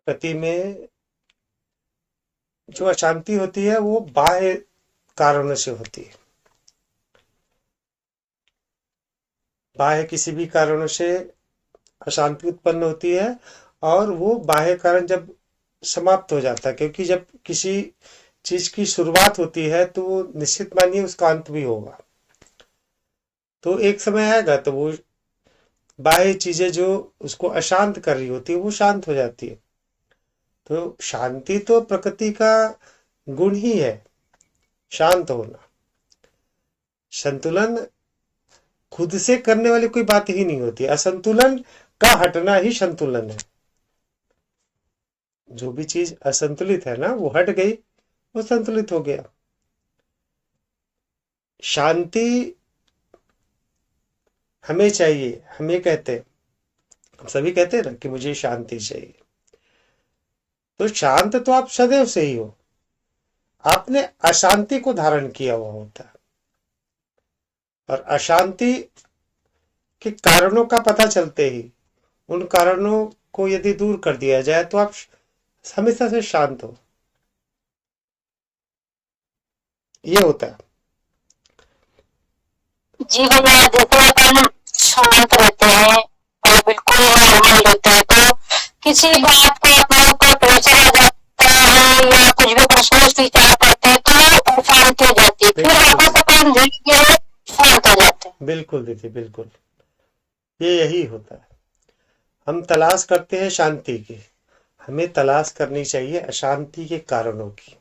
प्रकृति में जो अशांति होती है वो बाह्य कारणों से होती है। बाह्य किसी भी कारणों से अशांति उत्पन्न होती है और वो बाह्य कारण जब समाप्त हो जाता है, क्योंकि जब किसी चीज की शुरुआत होती है तो वो निश्चित मानिए उसका अंत भी होगा। तो एक समय आएगा तो वो बाह्य चीजें जो उसको अशांत कर रही होती है वो शांत हो जाती है। तो शांति तो प्रकृति का गुण ही है, शांत होना। संतुलन खुद से करने वाली कोई बात ही नहीं होती। असंतुलन का हटना ही संतुलन है। जो भी चीज असंतुलित है ना वो हट गई, वो संतुलित हो गया। शांति हमें चाहिए, हम ये कहते हैं, हम सभी कहते हैं ना कि मुझे शांति चाहिए। तो शांत तो आप सदैव से ही हो, आपने अशांति को धारण किया हुआ होता है। और अशांति के कारणों का पता चलते ही उन कारणों को यदि दूर कर दिया जाए तो आप हमेशा से शांत हो। ये होता है। जी भैया, देखो अपन शांत रहते हैं और बिल्कुल नॉर्मल रहते हैं तो किसी बात को अपने ऊपर प्रेशर आ जाता है या कुछ भी महसूस विचार करते हैं तो अशांति हो जाती है, फिर वापस अपन धीरे धीरे शांत हो जाते हैं। बिल्कुल दीदी, बिल्कुल ये यही होता है। हम तलाश करते हैं शांति की, हमें तलाश करनी चाहिए अशांति के कारणों की।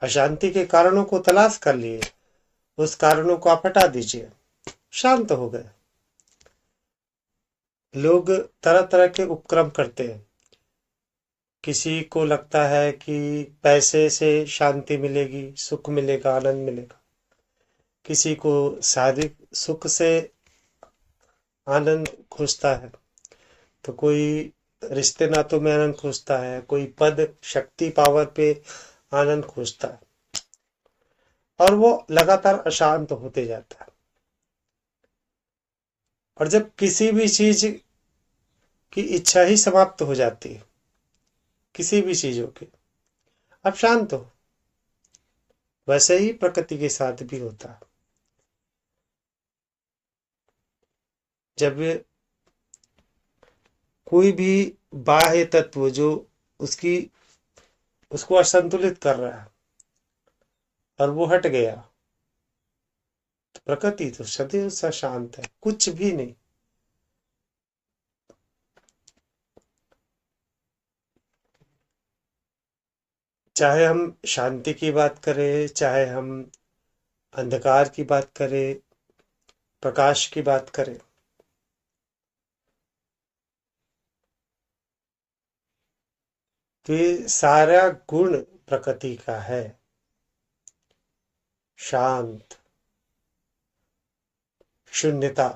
अशांति के कारणों को तलाश कर लिए, उस कारणों को आप हटा दीजिए, शांत हो गए। लोग तरह तरह के उपक्रम करते हैं। किसी को लगता है कि पैसे से शांति मिलेगी, सुख मिलेगा, आनंद मिलेगा। किसी को शारीरिक सुख से आनंद खोजता है, तो कोई रिश्ते नातों में आनंद खोजता है, कोई पद शक्ति पावर पे आनंद खोजता है, और वो लगातार अशांत होते जाता है। और जब किसी भी चीज की इच्छा ही समाप्त हो जाती है, किसी भी चीजों की, अब शांत हो। वैसे ही प्रकृति के साथ भी होता है। जब कोई भी बाह्य तत्व जो उसको असंतुलित कर रहा है और वो हट गया, तो प्रकृति तो सदैव सा शांत है, कुछ भी नहीं। चाहे हम शांति की बात करें, चाहे हम अंधकार की बात करें, प्रकाश की बात करें, तो ये सारा गुण प्रकृति का है। शांत, शून्यता,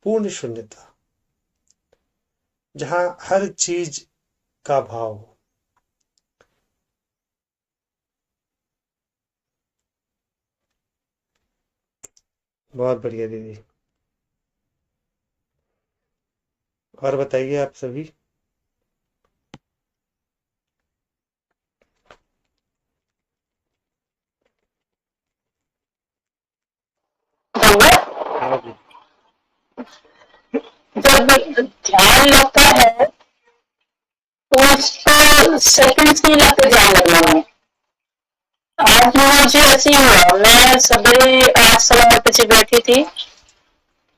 पूर्ण शून्यता, जहां हर चीज का भाव हो। बहुत बढ़िया दीदी। और बताइए आप सभी। हाँ जी। जब ध्यान लगता है तो उसको सेकंड्स नहीं लगते ध्यान लगने में। आज मुझे ऐसे ही हुआ, मैं सवेरे 8 सवा 8 बजे बैठी थी,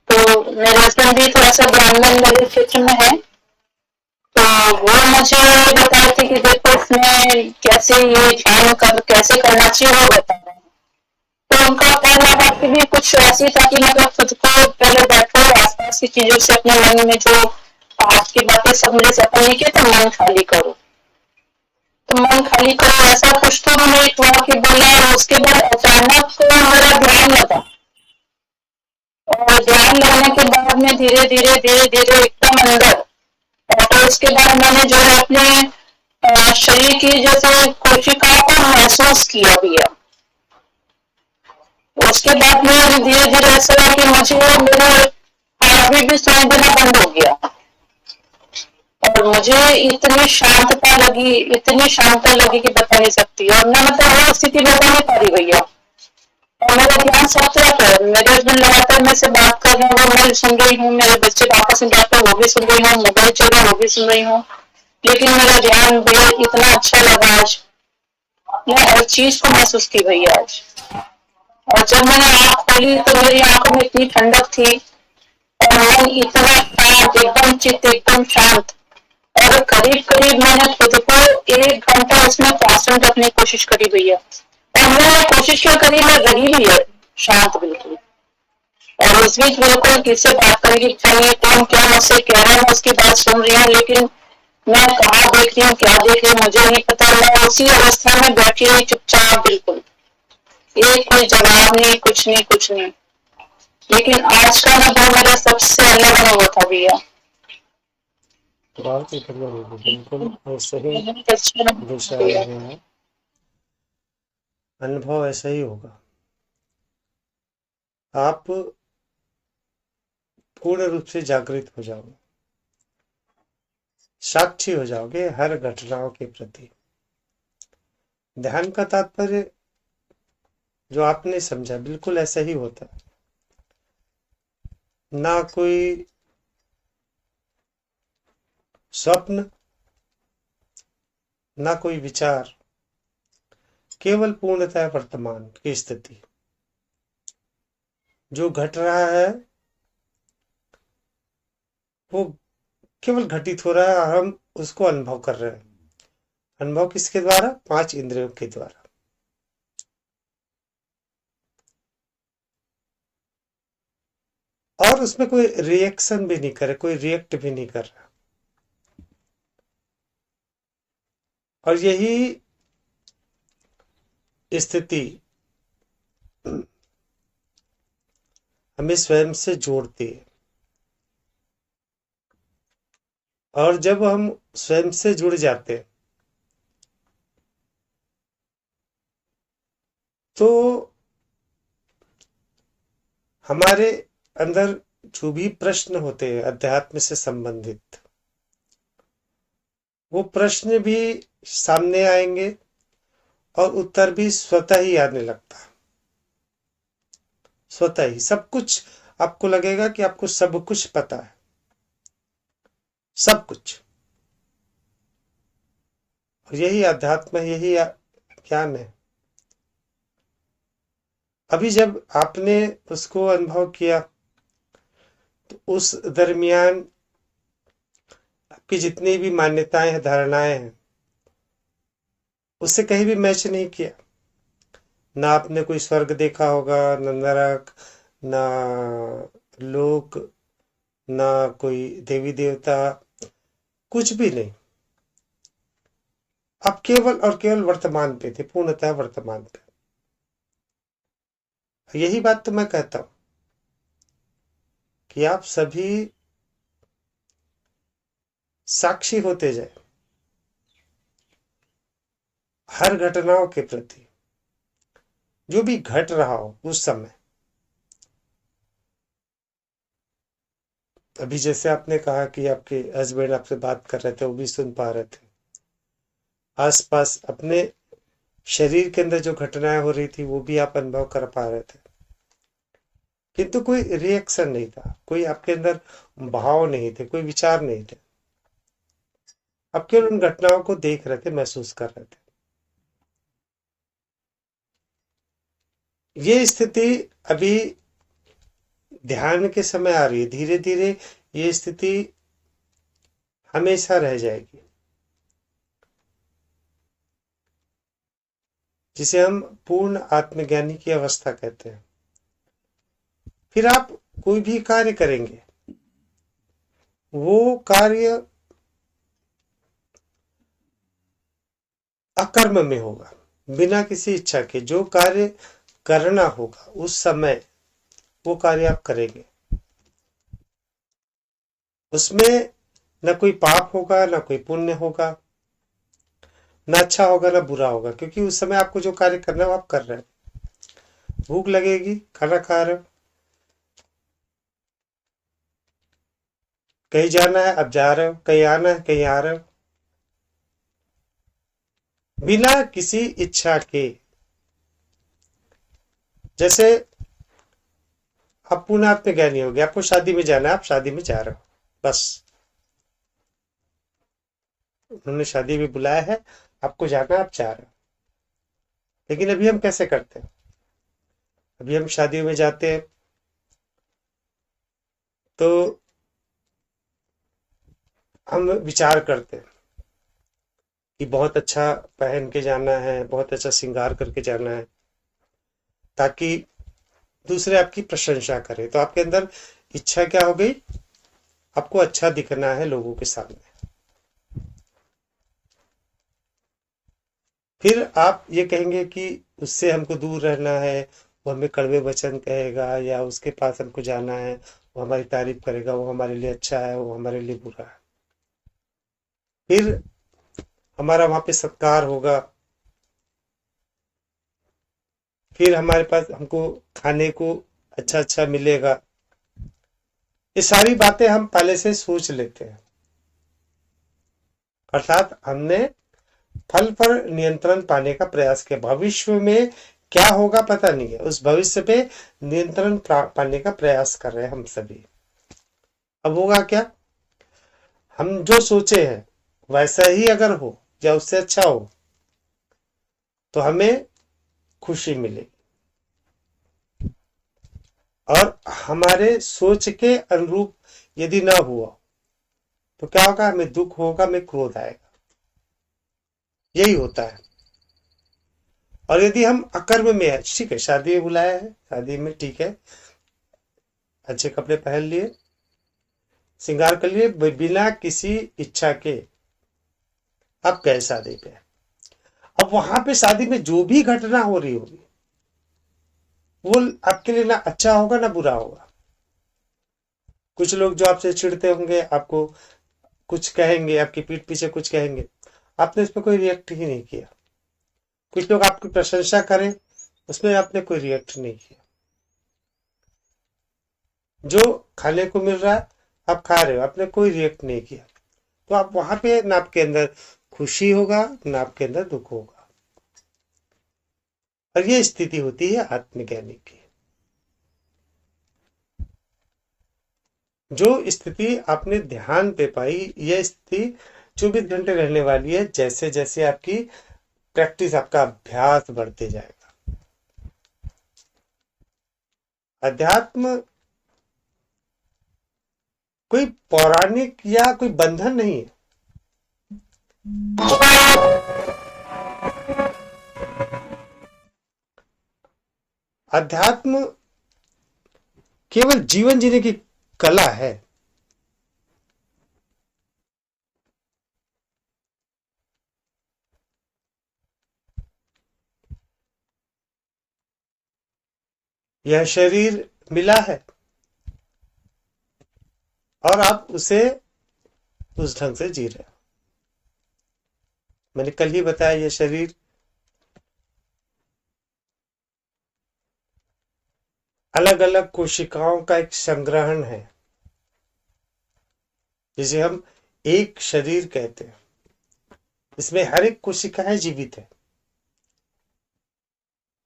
तो मेरे हस्बैंड भी थोड़ा सा ब्राह्मण मेरे क्षेत्र में है, तो वो मुझे बता रहे थे कि देखो इसमें कैसे ये ध्यान कैसे करना चाहिए वो बता रहे हैं। तो उनका पहला वाक्य भी कुछ ऐसी था कि मतलब खुद को पहले बैठो, आसपास की चीजों से अपने मन में जो आज की बातें सब मेरे से अपने की, तो मन खाली करो। तो मन खाली करो, ऐसा कुछ तो मैंने एक वाक्य बोला, और उसके बाद अचानक मेरा ध्यान लगा, और ध्यान लगने के बाद में धीरे धीरे धीरे धीरे एकदम अंदर, और तो उसके बाद मैंने जो है अपने शरीर की जैसे कोशिकाओं को महसूस किया भी है। उसके बाद में धीरे धीरे ऐसा है कि मुझे मेरे हार्ट बीट भी सुनाई देना बंद हो गया, और और मुझे इतनी शांतता लगी कि बता नहीं सकती। और मैं मतलब वो स्थिति बता नहीं पा रही भैया। और मेरा ध्यान सब तरफ है, मेरे हस्बैंड लगातार मेरे से बात कर रहे हैं, मैं सुन रही हूँ, मेरे बच्चे आपस में बात कर वो भी सुन रही हूँ, मोबाइल चल रहा है वो भी सुन रही हूँ, लेकिन मेरा ध्यान भैया इतना अच्छा लगा आज। मैं हर चीज को महसूस की भैया आज। और जब मैंने आँख खोली तो मेरी आंखों में इतनी ठंडक थी और मन इतना शांत, एकदम चित्त एकदम शांत। और करीब करीब मैंने खुद को 1 घंटा उसमें कांस्टेंट रखने की कोशिश करी भैया। और मैंने कोशिश क्या करी, मैं रही भी है शांत बिल्कुल। और उस बीच बिल्कुल किससे बात करने की इच्छा नहीं है, कौन क्या मुझसे कह रहा है मैं उसकी बात सुन रही हूँ, लेकिन मैं कहाँ देख रही हूँ क्या देख रही हूँ मुझे नहीं पता। मैं उसी अवस्था में बैठी हुई चुपचाप बिल्कुल, एक कोई जवाब नहीं, कुछ नहीं कुछ नहीं। लेकिन आज का अनुभव मेरा सबसे अलग अनुभव था भैया। बहुत ही बढ़िया दीदी, बिल्कुल ऐसे ही बहुत अच्छा अनुभव था दर्शा भैया। रहे हैं। अनुभव ऐसा ही होगा। आप पूर्ण रूप से जागृत हो जाओगे, साक्षी हो जाओगे हर घटनाओं के प्रति। ध्यान का तात्पर्य जो आपने समझा बिल्कुल ऐसा ही होता है। ना कोई स्वप्न, ना कोई विचार, केवल पूर्णतः वर्तमान की स्थिति। जो घट रहा है वो केवल घटित हो रहा है और हम उसको अनुभव कर रहे हैं। अनुभव किसके द्वारा? 5 इंद्रियों के द्वारा। और उसमें कोई रिएक्शन भी नहीं करे, कोई रिएक्ट भी नहीं कर रहा। और यही स्थिति हमें स्वयं से जोड़ती है। और जब हम स्वयं से जुड़ जाते हैं तो हमारे अंदर जो भी प्रश्न होते हैं अध्यात्म से संबंधित, वो प्रश्न भी सामने आएंगे और उत्तर भी स्वतः ही आने लगता है। स्वतः ही सब कुछ आपको लगेगा कि आपको सब कुछ पता है, सब कुछ। और यही अध्यात्म, यही ज्ञान है। अभी जब आपने उसको अनुभव किया तो उस दरमियान आपकी जितनी भी मान्यताएं हैं, धारणाएं हैं, उससे कहीं भी मैच नहीं किया। ना आपने कोई स्वर्ग देखा होगा, न नरक, ना लोक, ना कोई देवी देवता, कुछ भी नहीं। आप केवल और केवल वर्तमान पे थे, पूर्णतः वर्तमान पे। यही बात तो मैं कहता हूं कि आप सभी साक्षी होते जाए हर घटनाओं के प्रति, जो भी घट रहा हो उस समय। अभी जैसे आपने कहा कि आपके हस्बैंड आपसे बात कर रहे थे, वो भी सुन पा रहे थे। आसपास अपने शरीर के अंदर जो घटनाएं हो रही थी वो भी आप अनुभव कर पा रहे थे, किंतु कोई रिएक्शन नहीं था, कोई आपके अंदर भाव नहीं थे, कोई विचार नहीं थे। आप केवल उन घटनाओं को देख रहे थे, महसूस कर रहे थे। ये स्थिति अभी ध्यान के समय आ रही है, धीरे धीरे ये स्थिति हमेशा रह जाएगी, जिसे हम पूर्ण आत्मज्ञानी की अवस्था कहते हैं। फिर आप कोई भी कार्य करेंगे, वो कार्य अकर्म में होगा, बिना किसी इच्छा के। जो कार्य करना होगा उस समय वो कार्य आप करेंगे। उसमें न कोई पाप होगा, न कोई पुण्य होगा, न अच्छा होगा न बुरा होगा, क्योंकि उस समय आपको जो कार्य करना है वो आप कर रहे हैं। भूख लगेगी, खाना खा रहे हो, कहीं जाना है, अब जा रहे हो, कहीं आना है, कहीं आ रहे हो, बिना किसी इच्छा के। जैसे आप पुनः आप में ज्ञानी हो गया, आपको शादी में जाना है, आप शादी में जा रहे हो, बस उन्होंने शादी में बुलाया है, आपको जाना है, आप जा रहे हो। लेकिन अभी हम कैसे करते हैं? अभी हम शादियों में जाते हैं तो हम विचार करते हैं कि बहुत अच्छा पहन के जाना है, बहुत अच्छा श्रृंगार करके जाना है, ताकि दूसरे आपकी प्रशंसा करें। तो आपके अंदर इच्छा क्या हो गई? आपको अच्छा दिखना है लोगों के सामने। फिर आप ये कहेंगे कि उससे हमको दूर रहना है, वो हमें कड़वे वचन कहेगा, या उसके पास हमको जाना है, वो हमारी तारीफ करेगा, वो हमारे लिए अच्छा है, वो हमारे लिए बुरा है। फिर हमारा वहां पे सत्कार होगा, फिर हमारे पास हमको खाने को अच्छा अच्छा मिलेगा। ये सारी बातें हम पहले से सोच लेते हैं, अर्थात हमने फल पर नियंत्रण पाने का प्रयास किया। भविष्य में क्या होगा पता नहीं है, उस भविष्य पे नियंत्रण पाने का प्रयास कर रहे हैं हम सभी। अब होगा क्या? हम जो सोचे हैं वैसा ही अगर हो या उससे अच्छा हो तो हमें खुशी मिलेगी, और हमारे सोच के अनुरूप यदि ना हुआ तो क्या होगा? हमें दुख होगा, हमें क्रोध आएगा। यही होता है। और यदि हम अकर्म में है, ठीक है, शादी में बुलाया है, शादी में ठीक है, अच्छे कपड़े पहन लिए, श्रृंगार कर लिए, बिना किसी इच्छा के आप गए शादी पे। अब वहां पे शादी में जो भी घटना हो रही होगी वो आपके लिए ना अच्छा होगा ना बुरा होगा। कुछ लोग जो आपसे चिढ़ते होंगे, आपको कुछ कहेंगे, आपकी पीठ पीछे कुछ कहेंगे, आपने इस पर कोई रिएक्ट ही नहीं किया। कुछ लोग आपकी प्रशंसा करें, उसमें आपने कोई रिएक्ट नहीं किया। जो खाने को मिल रहा है आप खा रहे हो, आपने कोई रिएक्ट नहीं किया। तो आप वहां पे ना आपके अंदर खुशी होगा ना आपके अंदर दुख होगा। और ये स्थिति होती है आत्मज्ञानी की। जो स्थिति आपने ध्यान पे पाई, यह स्थिति 24 घंटे रहने वाली है, जैसे जैसे आपकी प्रैक्टिस, आपका अभ्यास बढ़ते जाएगा। अध्यात्म कोई पौराणिक या कोई बंधन नहीं है। अध्यात्म केवल जीवन जीने की कला है। यह शरीर मिला है और आप उसे उस ढंग से जी रहे हो। मैंने कल ही बताया, यह शरीर अलग अलग कोशिकाओं का एक संग्रहण है, जिसे हम एक शरीर कहते हैं। इसमें हर एक कोशिकाएं जीवित है,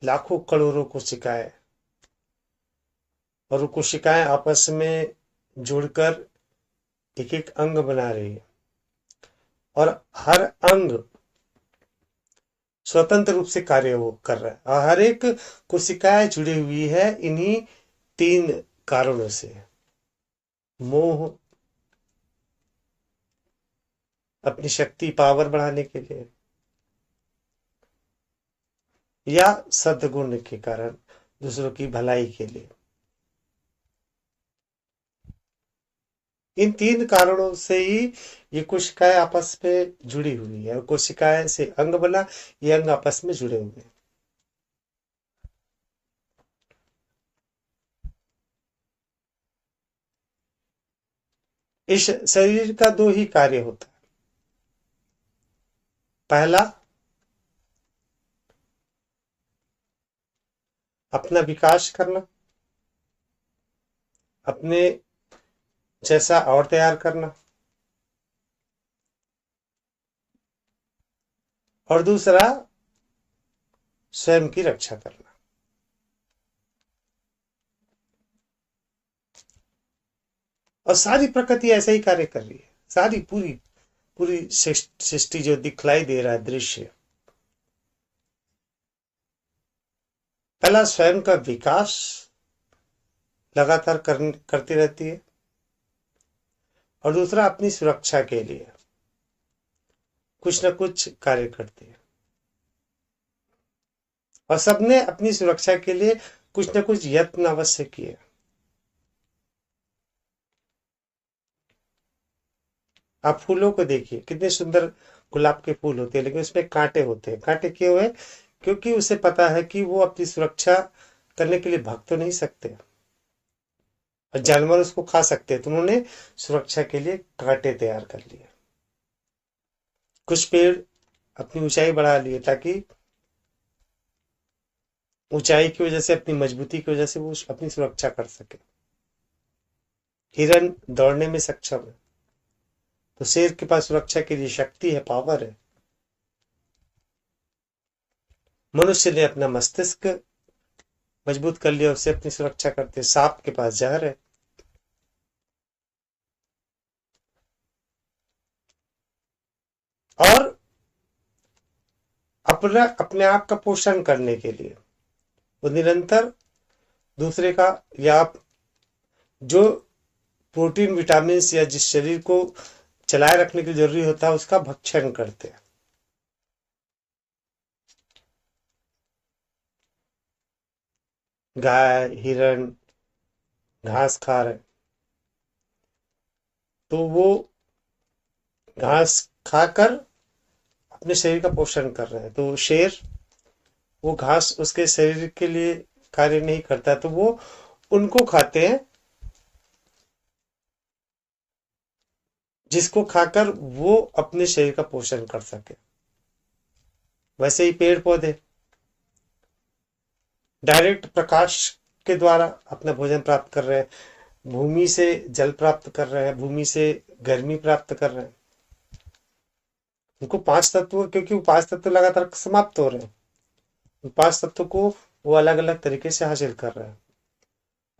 लाखों करोड़ों कोशिकाएं, और वो कोशिकाएं आपस में जुड़कर एक एक अंग बना रही है, और हर अंग स्वतंत्र रूप से कार्य वो कर रहा है, और हर एक कोशिकाएं जुड़ी हुई है इन्हीं 3 कारणों से। मोह, अपनी शक्ति पावर बढ़ाने के लिए, या सद्गुण के कारण दूसरों की भलाई के लिए। इन 3 कारणों से ही ये कोशिकाएं आपस में जुड़ी हुई है, और कोशिकाएं से अंग बना, ये अंग आपस में जुड़े हुए हैं। इस शरीर का 2 ही कार्य होता है। पहला, अपना विकास करना, अपने जैसा और तैयार करना, और दूसरा स्वयं की रक्षा करना। और सारी प्रकृति ऐसा ही कार्य कर रही है, सारी पूरी पूरी सृष्टि जो दिखलाई दे रहा है दृश्य, पहला स्वयं का विकास लगातार करती रहती है, और दूसरा अपनी सुरक्षा के लिए कुछ न कुछ कार्य करती है। और सबने अपनी सुरक्षा के लिए कुछ न कुछ यत्न अवश्य किए। आप फूलों को देखिए, कितने सुंदर गुलाब के फूल होते हैं, लेकिन उसमें कांटे होते हैं। कांटे क्यों है? क्योंकि उसे पता है कि वो अपनी सुरक्षा करने के लिए भाग तो नहीं सकते, और जानवर उसको खा सकते हैं, तो उन्होंने सुरक्षा के लिए कांटे तैयार कर लिए। कुछ पेड़ अपनी ऊंचाई बढ़ा लिए ताकि ऊंचाई की वजह से, अपनी मजबूती की वजह से वो अपनी सुरक्षा कर सके। हिरन दौड़ने में सक्षम है, तो शेर के पास सुरक्षा के लिए शक्ति है, पावर है। मनुष्य ने अपना मस्तिष्क मजबूत कर लिया, उससे अपनी सुरक्षा करते। सांप के पास जहर है। और अपने आप का पोषण करने के लिए वो निरंतर दूसरे का, या जो प्रोटीन विटामिन या जिस शरीर को चलाए रखने के लिए जरूरी होता है उसका भक्षण करते हैं। गाय, हिरण घास खा रहे, तो वो घास खाकर अपने शरीर का पोषण कर रहे हैं। तो शेर, वो घास उसके शरीर के लिए कार्य नहीं करता, तो वो उनको खाते हैं जिसको खाकर वो अपने शरीर का पोषण कर सके। वैसे ही पेड़ पौधे डायरेक्ट प्रकाश के द्वारा अपना भोजन प्राप्त कर रहे हैं, भूमि से जल प्राप्त कर रहे हैं, भूमि से गर्मी प्राप्त कर रहे हैं। उनको पांच तत्व, क्योंकि वो पांच तत्व लगातार समाप्त हो रहे हैं, उन पांच तत्व को वो अलग अलग तरीके से हासिल कर रहे हैं।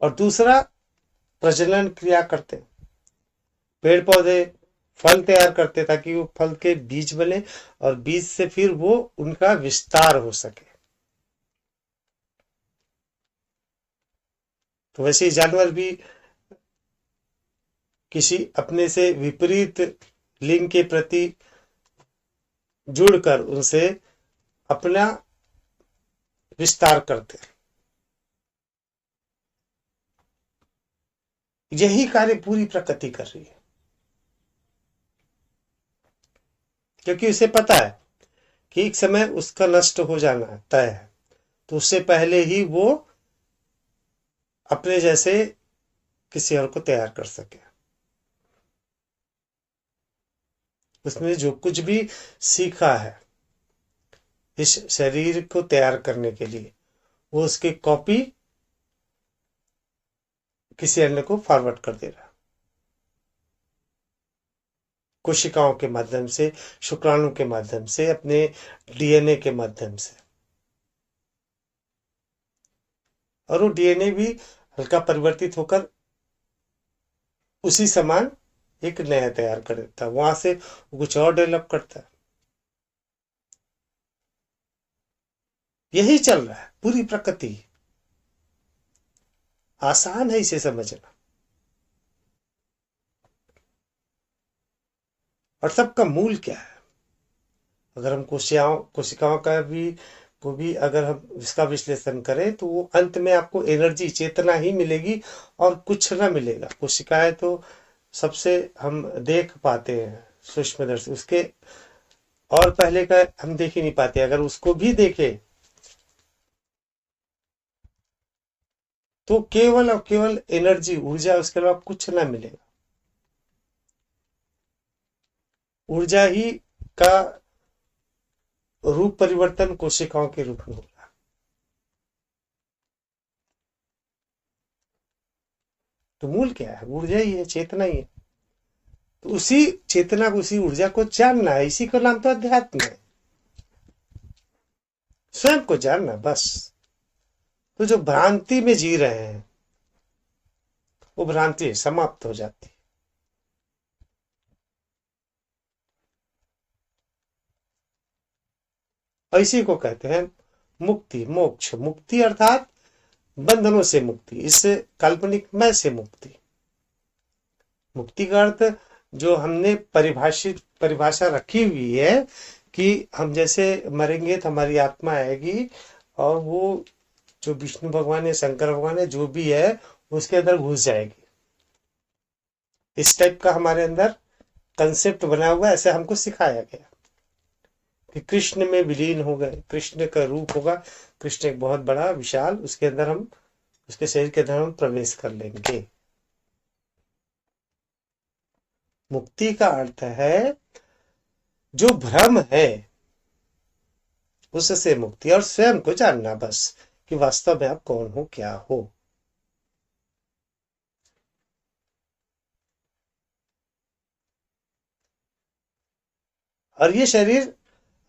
और दूसरा, प्रजनन क्रिया करते हैं। पेड़ पौधे फल तैयार करते ताकि वो फल के बीज बने, और बीज से फिर वो उनका विस्तार हो सके। तो वैसे ही जानवर भी किसी अपने से विपरीत लिंग के प्रति जुड़कर उनसे अपना विस्तार करते हैं। यही कार्य पूरी प्रकृति कर रही है, क्योंकि उसे पता है कि एक समय उसका नष्ट हो जाना तय है, तो उससे पहले ही वो अपने जैसे किसी और को तैयार कर सके। उसने जो कुछ भी सीखा है इस शरीर को तैयार करने के लिए, वो उसकी कॉपी किसी अन्य को फॉरवर्ड कर दे रहा है, कोशिकाओं के माध्यम से, शुक्राणु के माध्यम से, अपने डीएनए के माध्यम से। और वो डीएनए भी हल्का परिवर्तित होकर उसी समान एक नया तैयार कर देता है, वहां से कुछ और डेवलप करता है। यही चल रहा है पूरी प्रकृति। आसान है इसे समझना, और सबका मूल क्या है? अगर हम कोशिकाओं का भी को भी अगर हम इसका विश्लेषण करें, तो वो अंत में आपको एनर्जी, चेतना ही मिलेगी और कुछ ना मिलेगा। कोशिकाएं तो सबसे हम देख पाते हैं सूक्ष्मदर्शी, उसके और पहले का हम देख ही नहीं पाते। अगर उसको भी देखे तो केवल और केवल एनर्जी, ऊर्जा, उसके अलावा कुछ ना मिलेगा। ऊर्जा ही का रूप परिवर्तन कोशिकाओं के रूप में हो रहा है। तो मूल क्या है? ऊर्जा ही है, चेतना ही है। तो उसी चेतना को, उसी ऊर्जा को जानना है, इसी का नाम तो अध्यात्म है। स्वयं को जानना बस। तो जो भ्रांति में जी रहे हैं वो भ्रांति समाप्त हो जाती है। इसी को कहते हैं मुक्ति, मोक्ष। मुक्ति अर्थात बंधनों से मुक्ति, इस काल्पनिक मैं से मुक्ति। मुक्ति का अर्थ जो हमने परिभाषा रखी हुई है कि हम जैसे मरेंगे तो हमारी आत्मा आएगी और वो जो विष्णु भगवान या शंकर भगवान है जो भी है उसके अंदर घुस जाएगी। इस टाइप का हमारे अंदर कंसेप्ट बना हुआ है, ऐसे हमको सिखाया गया कि कृष्ण में विलीन हो गए, कृष्ण का रूप होगा, कृष्ण एक बहुत बड़ा विशाल, उसके अंदर हम, उसके शरीर के अंदर हम प्रवेश कर लेंगे। मुक्ति का अर्थ है जो भ्रम है उससे मुक्ति, और स्वयं को जानना बस कि वास्तव में आप कौन हो, क्या हो। और ये शरीर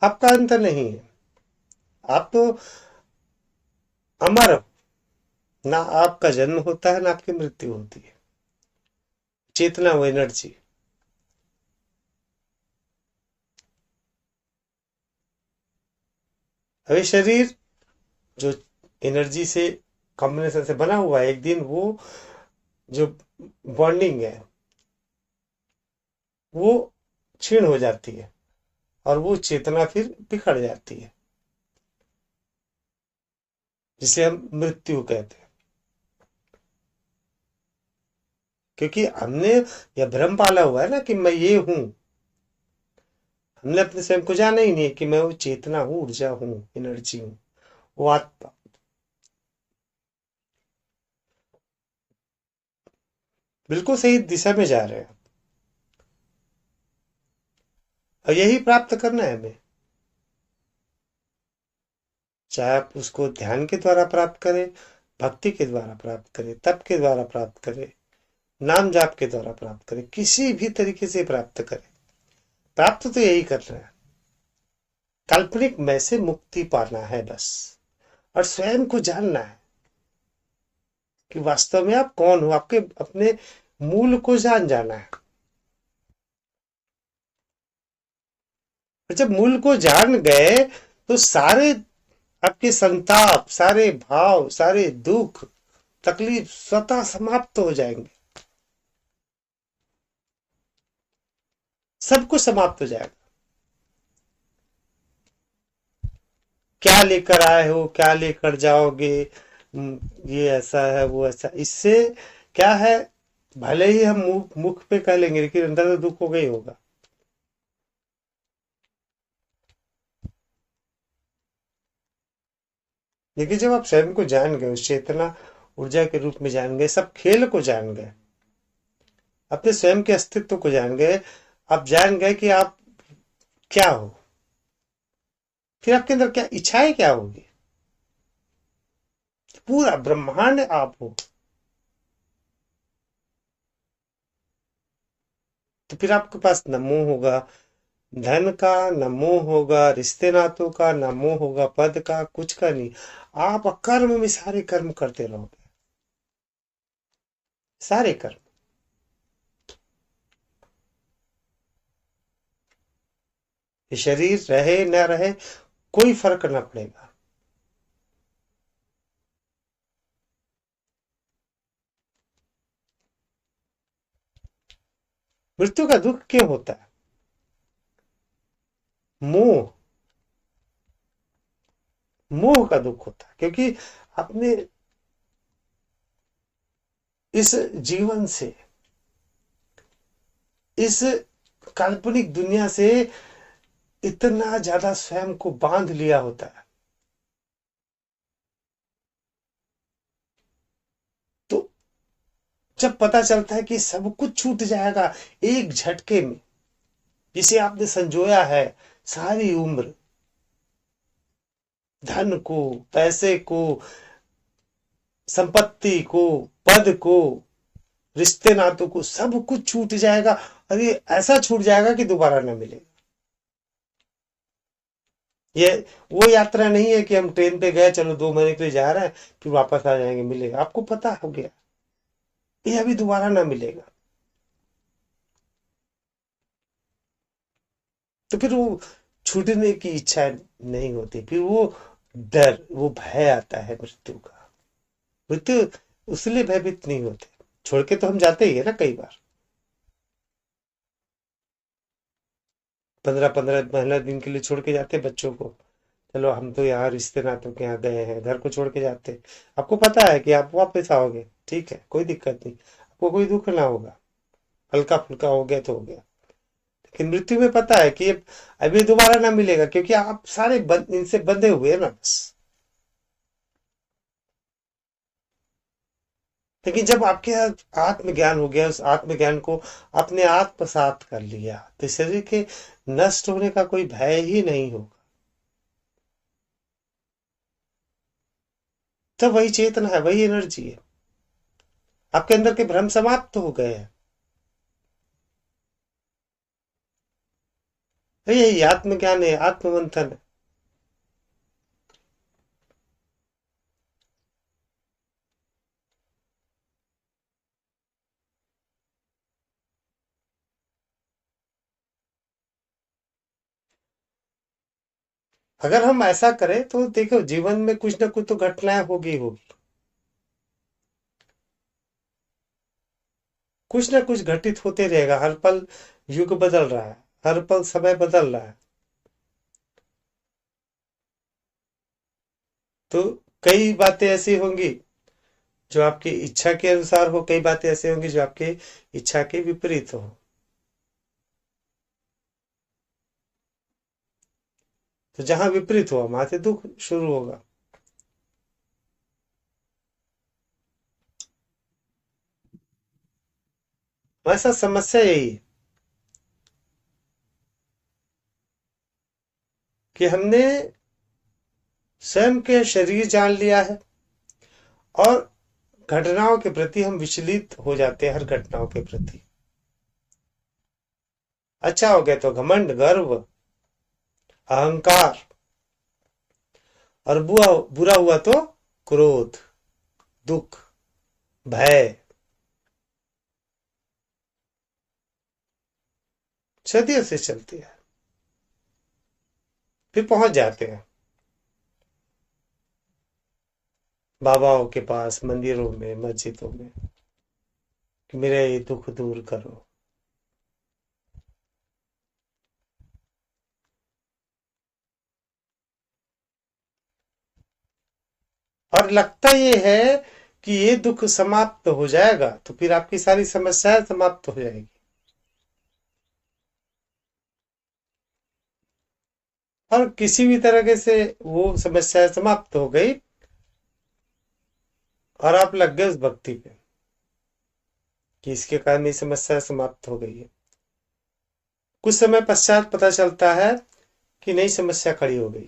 आपका अंत नहीं है, आप तो अमर हो। ना आपका जन्म होता है ना आपकी मृत्यु होती है। चेतना वो एनर्जी। अभी शरीर जो एनर्जी से कॉम्बिनेशन से बना हुआ है, एक दिन वो जो बॉन्डिंग है वो क्षीण हो जाती है और वो चेतना फिर बिखर जाती है, जिसे हम मृत्यु कहते हैं। क्योंकि हमने यह भ्रम पाला हुआ है ना कि मैं ये हूं। हमने अपने स्वयं को जाना ही नहीं है कि मैं वो चेतना हूं, ऊर्जा हूं, एनर्जी हूं, वो आत्मा। बिल्कुल सही दिशा में जा रहे हैं और यही प्राप्त करना है हमें। चाहे आप उसको ध्यान के द्वारा प्राप्त करें, भक्ति के द्वारा प्राप्त करें, तप के द्वारा प्राप्त करें, नाम जाप के द्वारा प्राप्त करें, किसी भी तरीके से प्राप्त करें, प्राप्त तो यही करना है। काल्पनिक मैं से मुक्ति पाना है बस, और स्वयं को जानना है कि वास्तव में आप कौन हो। आपके अपने मूल को जाना है। जब मूल को जान गए तो सारे आपके संताप, सारे भाव, सारे दुख, तकलीफ स्वतः समाप्त हो जाएंगे। सब कुछ समाप्त हो जाएगा। क्या लेकर आए हो, क्या लेकर जाओगे, ये ऐसा है वो ऐसा, इससे क्या है, भले ही हम मुख पे कह लेंगे लेकिन अंदर तो दुख होगा ही होगा। देखिए जब आप स्वयं को जान गए, उस चेतना ऊर्जा के रूप में जान गए, सब खेल को जान गए, अपने स्वयं के अस्तित्व को जान गए, आप जान गए कि आप क्या हो, फिर आपके अंदर क्या इच्छाएं क्या होगी। पूरा ब्रह्मांड आप हो। तो फिर आपके पास न मोह होगा धन का, न मोह होगा रिश्ते नातों का, न मोह होगा पद का, कुछ का नहीं। आप अकर्म में सारे कर्म करते रहोगे, सारे कर्म। ये शरीर रहे न रहे कोई फर्क न पड़ेगा। मृत्यु का दुख क्यों होता है? मोह, मोह का दुख होता है, क्योंकि आपने इस जीवन से, इस काल्पनिक दुनिया से इतना ज्यादा स्वयं को बांध लिया होता है। तो जब पता चलता है कि सब कुछ छूट जाएगा एक झटके में, जिसे आपने संजोया है सारी उम्र, धन को, पैसे को, संपत्ति को, पद को, रिश्ते नातों को सब कुछ छूट जाएगा। अरे ऐसा छूट जाएगा कि दोबारा ना मिलेगा। ये वो यात्रा नहीं है कि हम ट्रेन पे गए, चलो 2 महीने के लिए जा रहे हैं, फिर वापस आ जाएंगे, मिलेगा, आपको पता हो गया ये अभी दोबारा ना मिलेगा। तो फिर वो छूटने की इच्छा नहीं होती, फिर वो डर, वो भय आता है मृत्यु का। मृत्यु उसलिए भयभीत नहीं होते, छोड़ के तो हम जाते ही है ना कई बार। 15-15 दिन के लिए छोड़ के जाते हैं बच्चों को। चलो हम तो यहाँ रिश्ते नातों के यहाँ गए हैं, घर को छोड़ के जाते हैं। आपको पता है कि आप वापस आओगे, ठीक है, कोई दिक्कत नहीं, आपको कोई दुख ना होगा, हल्का फुल्का हो गया तो हो गया। लेकिन मृत्यु में पता है कि अभी दोबारा ना मिलेगा, क्योंकि आप सारे इनसे बंधे हुए हैं ना बस। लेकिन जब आपके आत्मज्ञान हो गया, उस आत्मज्ञान को अपने आत्मसात कर लिया, तो शरीर के नष्ट होने का कोई भय ही नहीं होगा। तब वही चेतना है, वही एनर्जी है, आपके अंदर के भ्रम समाप्त हो गए हैं। यही आत्मज्ञान है, आत्ममंथन है। अगर हम ऐसा करें तो देखो, जीवन में कुछ ना कुछ तो घटनाएं होगी होगी, कुछ ना कुछ घटित होते रहेगा। हर पल युग बदल रहा है, हर पल समय बदल रहा है। तो कई बातें ऐसी होंगी जो आपकी इच्छा के अनुसार हो, कई बातें ऐसी होंगी जो आपकी इच्छा के विपरीत हो। तो जहां विपरीत हुआ वहां से दुख शुरू होगा। वैसा समस्या यही है कि हमने स्वयं के शरीर जान लिया है, और घटनाओं के प्रति हम विचलित हो जाते हैं, हर घटनाओं के प्रति। अच्छा हो गया तो घमंड, गर्व, अहंकार, और बुरा बुरा हुआ तो क्रोध, दुख, भय, सदियों से चलती है। फिर पहुंच जाते हैं बाबाओं के पास, मंदिरों में, मस्जिदों में, कि मेरे ये दुख दूर करो। और लगता ये है कि ये दुख समाप्त हो जाएगा तो फिर आपकी सारी समस्याएं समाप्त हो जाएगी। और किसी भी तरह से वो समस्याएं समाप्त हो गई, और आप लग गए उस भक्ति पे कि इसके कारण ये समस्या समाप्त हो गई है। कुछ समय पश्चात पता चलता है कि नई समस्या खड़ी हो गई।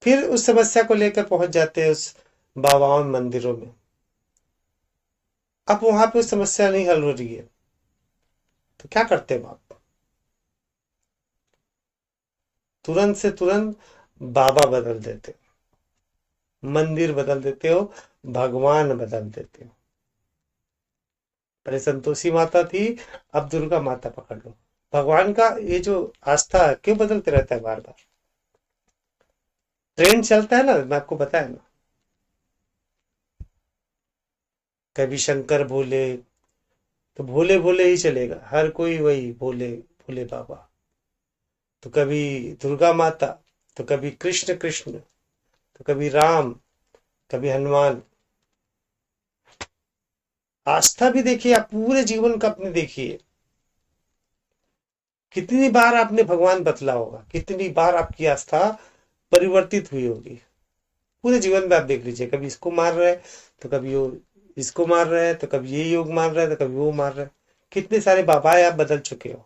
फिर उस समस्या को लेकर पहुंच जाते हैं उस बाबाओं मंदिरों में। अब वहां पे उस समस्या नहीं हल हो रही है, तो क्या करते हो आप? तुरंत से तुरंत बाबा बदल देते हो, मंदिर बदल देते हो, भगवान बदल देते हो। पहले संतोषी माता थी, अब दुर्गा माता पकड़ लो। भगवान का ये जो आस्था है, क्यों बदलते रहता है बार बार? ट्रेंड चलता है ना, मैं आपको बताया ना। कभी शंकर भोले, तो भोले भोले ही चलेगा, हर कोई वही भोले भोले बाबा। तो कभी दुर्गा माता, तो कभी कृष्ण कृष्ण, तो कभी राम, कभी हनुमान। आस्था भी देखिए, आप पूरे जीवन का अपने देखिए, कितनी बार आपने भगवान बदला होगा, कितनी बार आपकी आस्था परिवर्तित हुई होगी। पूरे जीवन में आप देख लीजिए, कभी इसको मार रहे हैं तो कभी वो इसको मार रहे हैं, तो कभी ये योग मार रहे हैं तो कभी वो मार रहे हैं। कितने सारे बाबाएं आप बदल चुके हो।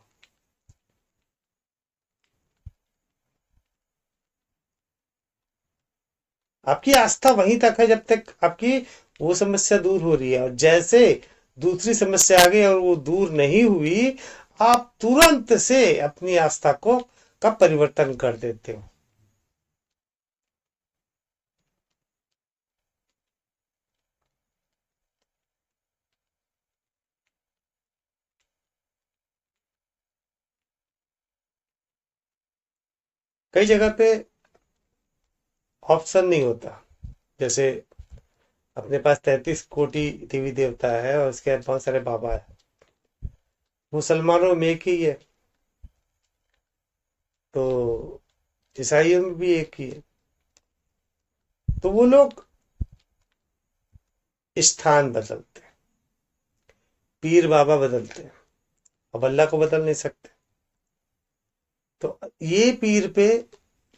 आपकी आस्था वहीं तक है जब तक आपकी वो समस्या दूर हो रही है। और जैसे दूसरी समस्या आ गई और वो दूर नहीं हुई, आप तुरंत से अपनी आस्था को का परिवर्तन कर देते हो। कई जगह पे ऑप्शन नहीं होता। जैसे अपने पास 33 कोटि देवी देवता है और उसके बहुत सारे बाबा है। मुसलमानों में एक ही है, तो ईसाइयों में भी एक ही है। तो वो लोग स्थान बदलते हैं, पीर बाबा बदलते हैं, अब अल्लाह को बदल नहीं सकते। तो ये पीर पे,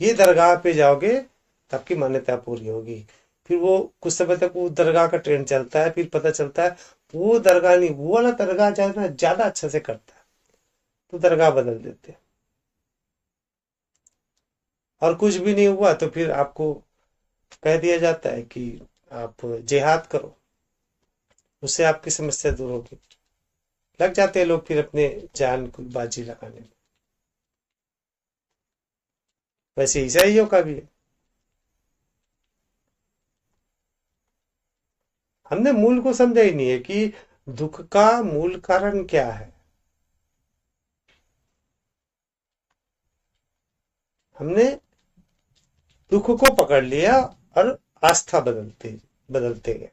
ये दरगाह पे जाओगे तो आपकी मान्यता पूरी होगी। फिर वो कुछ समय तक वो दरगाह का ट्रेंड चलता है, फिर पता चलता है वो दरगाह नहीं, वो वाला दरगाह ज्यादा ज्यादा अच्छा से करता है, तो दरगाह बदल देते हैं। और कुछ भी नहीं हुआ तो फिर आपको कह दिया जाता है कि आप जिहाद करो, उससे आपकी समस्या दूर होगी। लग जाते हैं लोग फिर अपने जान को बाजी लगाने में। वैसे ईसाइयों का भी है। हमने मूल को समझा ही नहीं है कि दुख का मूल कारण क्या है। हमने दुख को पकड़ लिया और आस्था बदलते बदलते गए।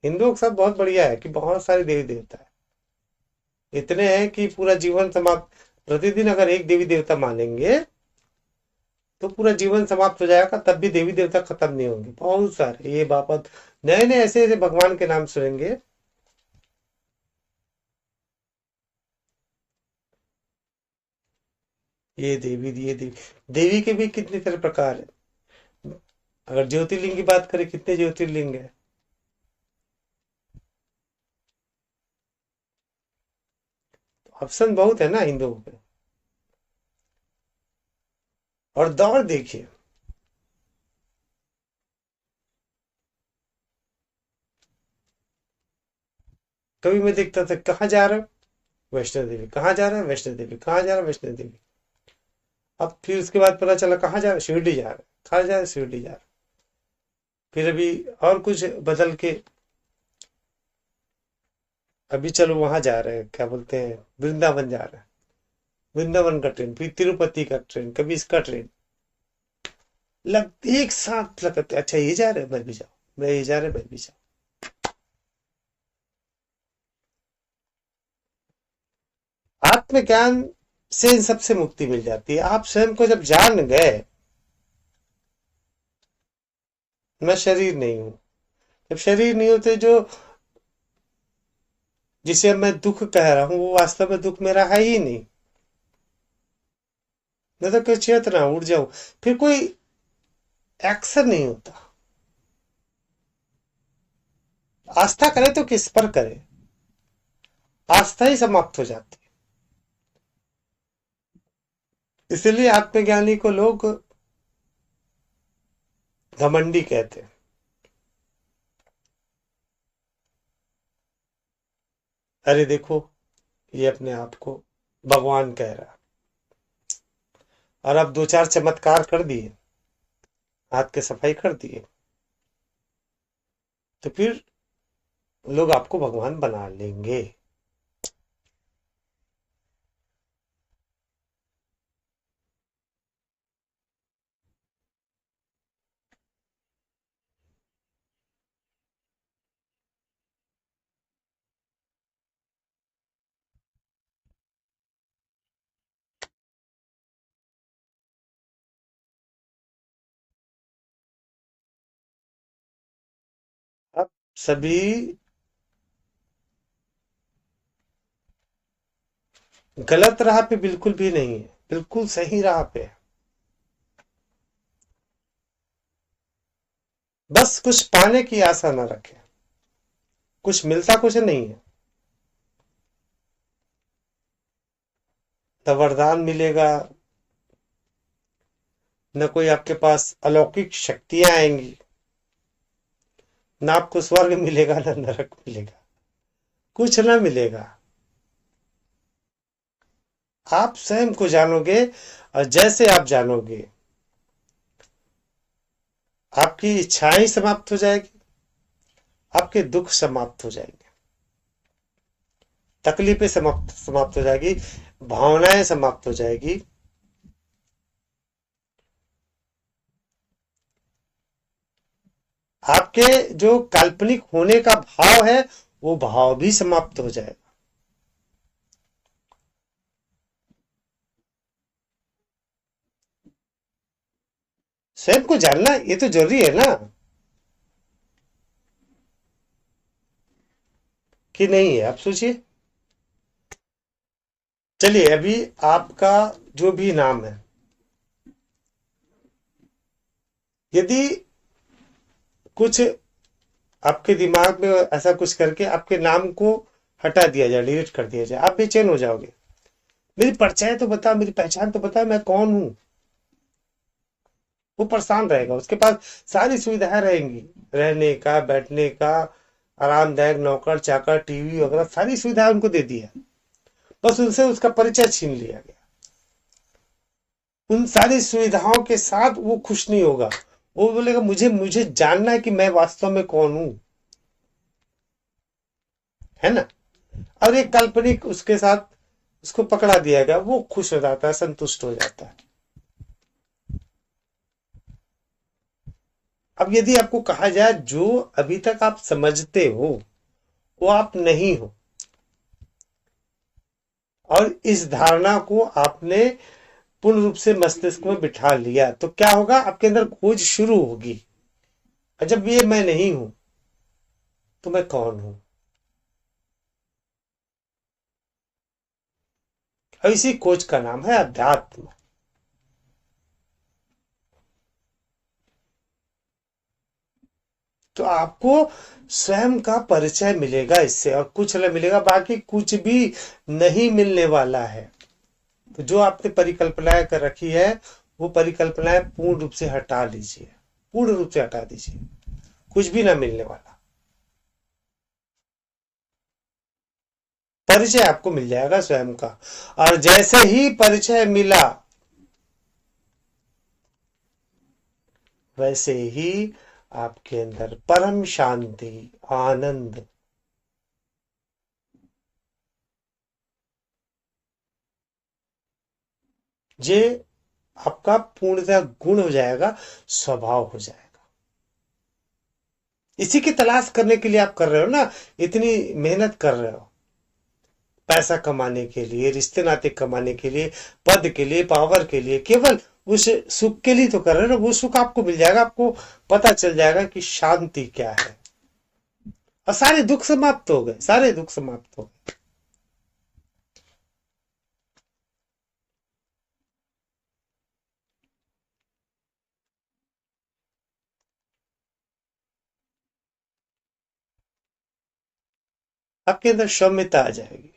हिंदुओं का सब बहुत बढ़िया है कि बहुत सारे देवी देवता है, इतने हैं कि पूरा जीवन समाप्त, प्रतिदिन अगर एक देवी देवता मानेंगे तो पूरा जीवन समाप्त हो जाएगा, तब भी देवी देवता खत्म नहीं होंगे। बहुत सारे ये बाबत नए नए ऐसे ऐसे भगवान के नाम सुनेंगे। ये देवी, देवी के भी कितने तरह प्रकार है। अगर ज्योतिर्लिंग की बात करें, कितने ज्योतिर्लिंग है। ऑप्शन बहुत है ना हिंदुओं पे। और दौड़ देखिए, कभी मैं देखता था कहाँ जा रहा हूँ, वैष्णो देवी, कहाँ जा रहा है वैष्णो देवी, कहाँ जा रहा है वैष्णो देवी। अब फिर उसके बाद पता चला कहाँ जा रहा है, शिरडी जा रहा है, कहाँ जा रहा है, शिरडी जा रहा है। फिर अभी और कुछ बदल के अभी चलो वहां जा रहे हैं, क्या बोलते हैं, वृंदावन जा रहे हैं। वृंदावन का ट्रेन, फिर तिरुपति का ट्रेन, कभी इसका ट्रेन, लग एक साथ लगते, अच्छा ये जा रहे हैं मैं भी जाऊँ, मैं ये जा रहे मैं भी जाऊँ। आत्मज्ञान से इन सबसे मुक्ति मिल जाती है। आप स्वयं को जब जान गए, मैं शरीर नहीं हूं, जब शरीर नहीं होते, जो जिसे मैं दुख कह रहा हूं वो वास्तव में दुख मेरा है ही नहीं। मैं तो कोई चेतना उड़ जाऊं, फिर कोई एक्शन नहीं होता। आस्था करे तो किस पर करे, आस्था ही समाप्त हो जाती है। इसलिए आत्मज्ञानी को लोग घमंडी कहते हैं। अरे देखो, ये अपने आप को भगवान कह रहा है, और अब दो चार चमत्कार कर दिए, हाथ के सफाई कर दिए, तो फिर लोग आपको भगवान बना लेंगे। अब सभी गलत राह पे बिल्कुल भी नहीं है, बिल्कुल सही राह पे है। बस कुछ पाने की आशा न रखें, कुछ मिलता कुछ नहीं है। न वरदान मिलेगा, न कोई आपके पास अलौकिक शक्तियां आएंगी, ना आपको स्वर्ग मिलेगा ना नरक मिलेगा, कुछ ना मिलेगा। आप स्वयं को जानोगे, और जैसे आप जानोगे आपकी इच्छाएं समाप्त हो जाएगी, आपके दुख समाप्त हो जाएंगे, तकलीफें समाप्त समाप्त हो जाएगी, भावनाएं समाप्त हो जाएगी। आपके जो काल्पनिक होने का भाव है वो भाव भी समाप्त हो जाएगा। स्वयं को जानना ये तो जरूरी है ना, कि नहीं है? आप सोचिए। चलिए, अभी आपका जो भी नाम है, यदि कुछ आपके दिमाग में ऐसा कुछ करके आपके नाम को हटा दिया जाए, डिलीट कर दिया जाए, आप बेचैन हो जाओगे। मेरी परिचय तो बता, मेरी पहचान तो बता, मैं कौन हूं। वो परेशान रहेगा, उसके पास सारी सुविधाएं रहेंगी, रहने का, बैठने का, आरामदायक नौकर चाकर, टीवी वगैरह सारी सुविधाएं उनको दे दी है, बस उनसे उसका परिचय छीन लिया गया। उन सारी सुविधाओं के साथ वो खुश नहीं होगा। वो बोलेगा मुझे मुझे जानना है कि मैं वास्तव में कौन हूं, है ना। और एक काल्पनिक उसके साथ उसको पकड़ा दिया गया, वो खुश हो जाता है, संतुष्ट हो जाता है। अब यदि आपको कहा जाए जो अभी तक आप समझते हो वो आप नहीं हो, और इस धारणा को आपने पूर्ण रूप से मस्तिष्क में बिठा लिया, तो क्या होगा? आपके अंदर खोज शुरू होगी। और जब ये मैं नहीं हूं तो मैं कौन हूं? और इसी खोज का नाम है अध्यात्म। तो आपको स्वयं का परिचय मिलेगा इससे, और कुछ नहीं मिलेगा, बाकी कुछ भी नहीं मिलने वाला है। तो जो आपने परिकल्पनाएं कर रखी है वो परिकल्पनाएं पूर्ण रूप से हटा लीजिए, पूर्ण रूप से हटा दीजिए, कुछ भी ना मिलने वाला। परिचय आपको मिल जाएगा स्वयं का, और जैसे ही परिचय मिला वैसे ही आपके अंदर परम शांति, आनंद, ये आपका पूर्णतः गुण हो जाएगा, स्वभाव हो जाएगा। इसी की तलाश करने के लिए आप कर रहे हो ना, इतनी मेहनत कर रहे हो, पैसा कमाने के लिए, रिश्ते नाते कमाने के लिए, पद के लिए, पावर के लिए, केवल उस सुख के लिए तो कर रहे हो ना। वो सुख आपको मिल जाएगा, आपको पता चल जाएगा कि शांति क्या है, और सारे दुख समाप्त हो गए, सारे दुख समाप्त हो गए। आपके अंदर सौम्यता आ जाएगी,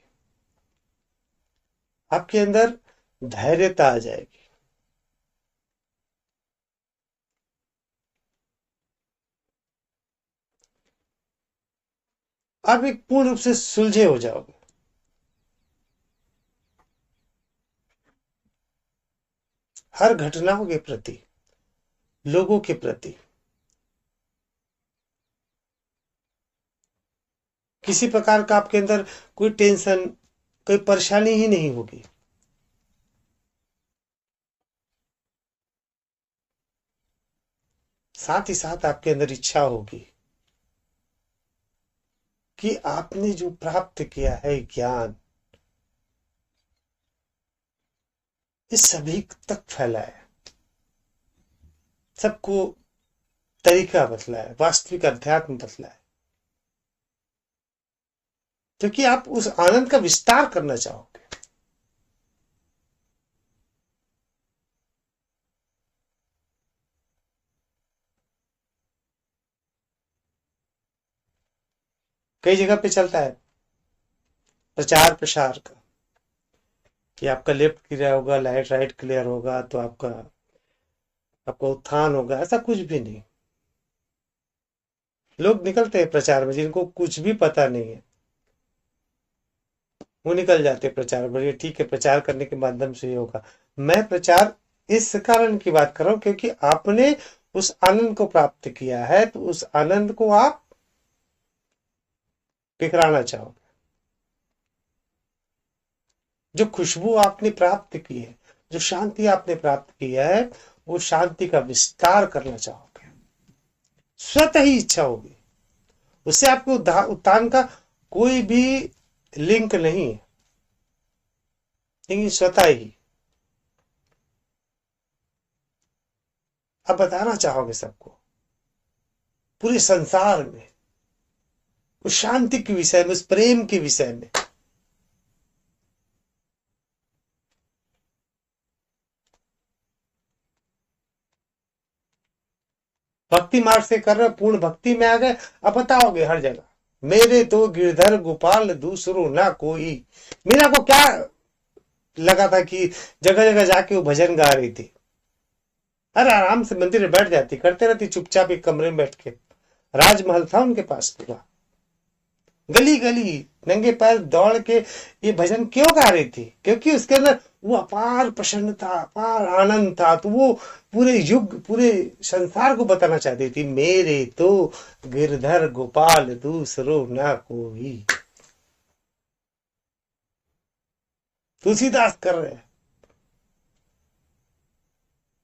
आपके अंदर धैर्यता आ जाएगी। आप एक पूर्ण रूप से सुलझे हो जाओगे, हर घटनाओं के प्रति, लोगों के प्रति किसी प्रकार का आपके अंदर कोई टेंशन, कोई परेशानी ही नहीं होगी। साथ ही साथ आपके अंदर इच्छा होगी कि आपने जो प्राप्त किया है ज्ञान, इस सभी तक फैलाए, सबको तरीका बतलाए, वास्तविक अध्यात्म बतलाए, क्योंकि आप उस आनंद का विस्तार करना चाहोगे। कई जगह पे चलता है प्रचार प्रसार का, कि आपका लेफ्ट क्लियर होगा, राइट राइट क्लियर होगा तो आपका आपका उत्थान होगा। ऐसा कुछ भी नहीं। लोग निकलते हैं प्रचार में जिनको कुछ भी पता नहीं है, वो निकल जाते हैं प्रचार में। बोलिए ठीक है, प्रचार करने के माध्यम से ही होगा। मैं प्रचार इस कारण की बात कर रहा हूं क्योंकि आपने उस आनंद को प्राप्त किया है, तो उस आनंद को आप बिखराना चाहोगे। जो खुशबू आपने प्राप्त की है, जो शांति आपने प्राप्त की है, वो शांति का विस्तार करना चाहोगे, स्वतः ही इच्छा होगी। उससे आपको उत्थान का कोई भी लिंक नहीं है, लेकिन स्वतः ही आप बताना चाहोगे सबको, पूरे संसार में, उस शांति के विषय में, उस प्रेम के विषय में। भक्ति मार्ग से कर रहे, पूर्ण भक्ति में आ गए, अब बताओगे हर जगह, मेरे तो गिरधर गोपाल दूसरो ना कोई। मीरा को क्या लगा था कि जगह जगह जाके वो भजन गा रही थी? अरे आराम से मंदिर में बैठ जाती, करते रहती चुपचाप एक कमरे में बैठ के। राजमहल था उनके पास पूरा, गली गली नंगे पैर दौड़ के ये भजन क्यों गा रही थी? क्योंकि उसके अंदर वो अपार प्रसन्नता, अपार आनंद था। तो वो पूरे युग, पूरे संसार को बताना चाहती थी, मेरे तो गिरधर गोपाल दूसरो ना कोई। तुलसीदास कर रहे हैं,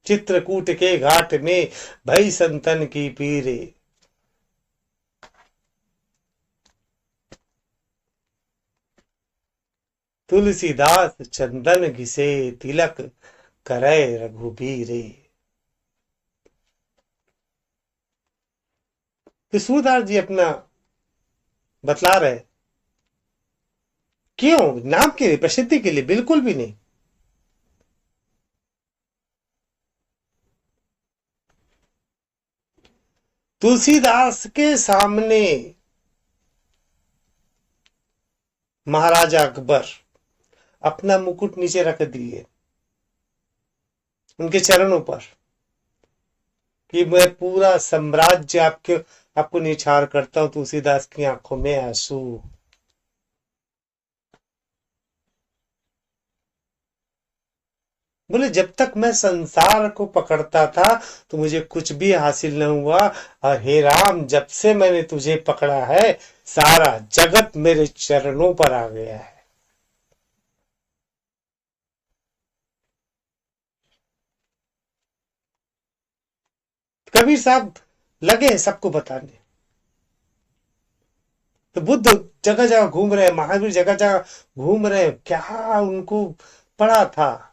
चित्रकूट के घाट में भई संतन की पीरे। तुलसीदास चंदन घिसे तिलक करे रघुबीरे। तो सूरदास जी अपना बतला रहे, क्यों? नाम के लिए, प्रसिद्धि के लिए? बिल्कुल भी नहीं। तुलसीदास के सामने महाराजा अकबर अपना मुकुट नीचे रख दिए उनके चरणों पर कि मैं पूरा साम्राज्य आपको निछावर करता हूं। तुलसीदास की आंखों में आंसू। बोले जब तक मैं संसार को पकड़ता था तो मुझे कुछ भी हासिल न हुआ, और हे राम, जब से मैंने तुझे पकड़ा है सारा जगत मेरे चरणों पर आ गया है। कबीर साहब लगे सबको बताने। तो बुद्ध जगह जगह घूम रहे, महावीर जगह जगह घूम रहे, क्या उनको पड़ा था?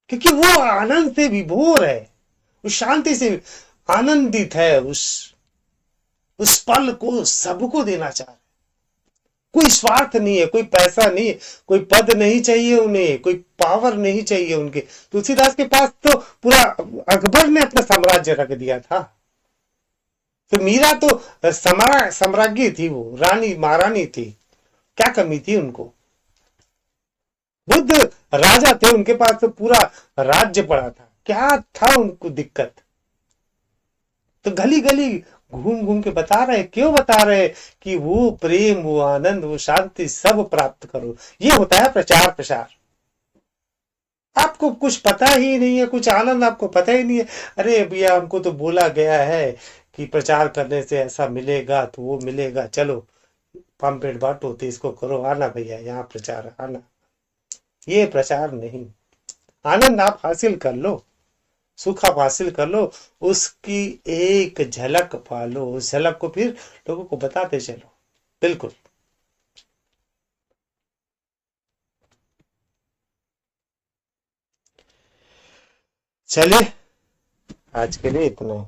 क्योंकि वो आनंद से विभोर है, उस शांति से आनंदित है, उस पल को सबको देना चाह रहे। कोई स्वार्थ नहीं है, कोई पैसा नहीं है, कोई पद नहीं चाहिए उन्हें, कोई पावर नहीं चाहिए उनके। तुलसीदास के पास तो पूरा अकबर ने अपना साम्राज्य रख दिया था। तो मीरा तो सम्राज्ञी थी, वो रानी महारानी थी, क्या कमी थी उनको? बुद्ध राजा थे, उनके पास तो पूरा राज्य पड़ा था, क्या था उनको दिक्कत? तो गली गली घूम घूम के बता रहे, क्यों बता रहे? कि वो प्रेम, वो आनंद, वो शांति सब प्राप्त करो। ये होता है प्रचार प्रसार। आपको कुछ पता ही नहीं है, कुछ आनंद आपको पता ही नहीं है। अरे भैया, हमको तो बोला गया है कि प्रचार करने से ऐसा मिलेगा, तो वो मिलेगा, चलो पंपलेट बांटो, तो इसको करो, आना भैया यहाँ प्रचार, आना। ये प्रचार नहीं। आनंद आप हासिल कर लो, सुख आप हासिल कर लो, उसकी एक झलक पालो, उस झलक को फिर लोगों को बताते चलो। बिल्कुल। चलिए, आज के लिए इतना ही।